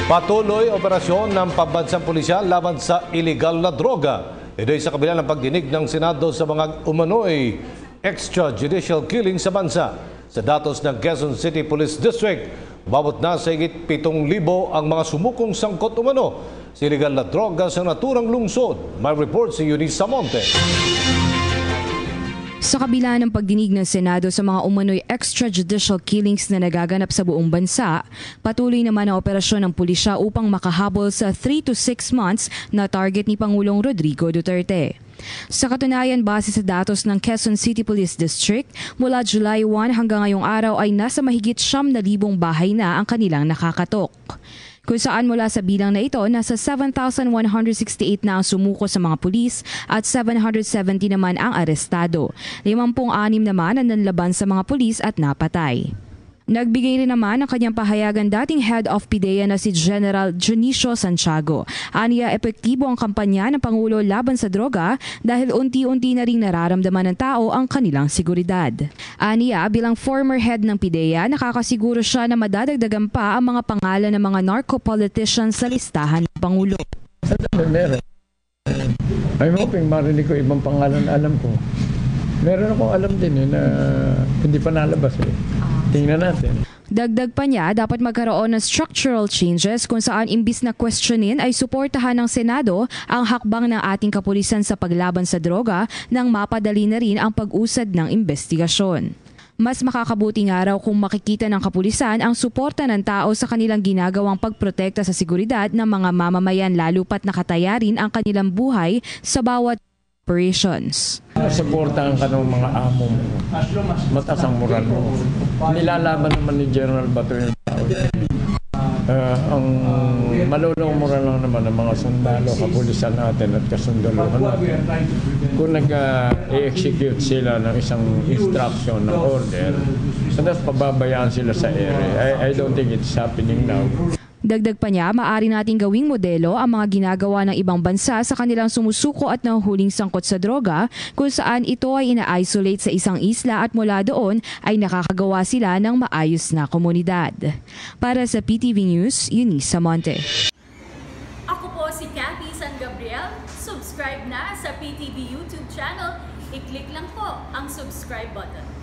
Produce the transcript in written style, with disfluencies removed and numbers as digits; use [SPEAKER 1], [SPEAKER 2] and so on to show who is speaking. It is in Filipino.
[SPEAKER 1] Patuloy operasyon ng pambansang pulisya laban sa illegal na droga. Ito ay sa kabila ng pagdinig ng Senado sa mga umano'y extrajudicial killing sa bansa. Sa datos ng Quezon City Police District, umabot na sa higit 7,000 ang mga sumukong sangkot umano sa illegal na droga sa naturang lungsod. May report si Eunice Samonte.
[SPEAKER 2] Sa kabila ng pagdinig ng Senado sa mga umano'y extrajudicial killings na nagaganap sa buong bansa, patuloy naman ang operasyon ng pulisya upang makahabol sa 3 to 6 months na target ni Pangulong Rodrigo Duterte. Sa katunayan, base sa datos ng Quezon City Police District, mula July 1 hanggang ngayong araw ay nasa mahigit 9,000 bahay na ang kanilang nakakatok. Kung saan mula sa bilang na ito, nasa 7,168 na ang sumuko sa mga pulis at 770 naman ang arestado. 56 naman ang nanlaban sa mga pulis at napatay. Nagbigay rin naman ng kanyang pahayagan dating head of PIDEA na si General Junicio Santiago. Aniya, epektibo ang kampanya ng Pangulo laban sa droga dahil unti-unti na ring nararamdaman ng tao ang kanilang seguridad. Aniya, bilang former head ng PIDEA, nakakasiguro siya na madadagdagan pa ang mga pangalan ng mga narco-politicians sa listahan ng Pangulo.
[SPEAKER 3] Meron. I'm hoping marinig ko ibang pangalan na alam ko. Meron akong alam din na hindi pa nalabas Tingnan natin.
[SPEAKER 2] Dagdag pa niya, dapat magkaroon ng structural changes kung saan imbis na questionin ay suportahan ng Senado ang hakbang ng ating kapulisan sa paglaban sa droga nang mapadali na rin ang pag-usad ng investigasyon. Mas makakabuting araw kung makikita ng kapulisan ang suporta ng tao sa kanilang ginagawang pagprotekta sa seguridad ng mga mamamayan lalo pat nakataya rin ang kanilang buhay sa bawat operations.
[SPEAKER 3] Suportahan ka ng mga amo mo. Mataas ang moral mo. Nilalaban naman ni General Bato yung tao. Ang malulong moral lang naman ng mga sundalo, kapulisan natin at kasundaluhan natin. Kung nag-execute sila ng isang instruction, ng order, tapos pababayaan sila sa area. I don't think it's happening now.
[SPEAKER 2] Dagdag pa niya, maaari nating gawing modelo ang mga ginagawa ng ibang bansa sa kanilang sumusuko at nahuhuling sangkot sa droga kung saan ito ay ina-isolate sa isang isla at mula doon ay nakakagawa sila ng maayos na komunidad. Para sa PTV News, Eunice Samonte.
[SPEAKER 4] Ako po si Cathy San Gabriel. Subscribe na sa PTV YouTube channel. I-click lang po ang subscribe button.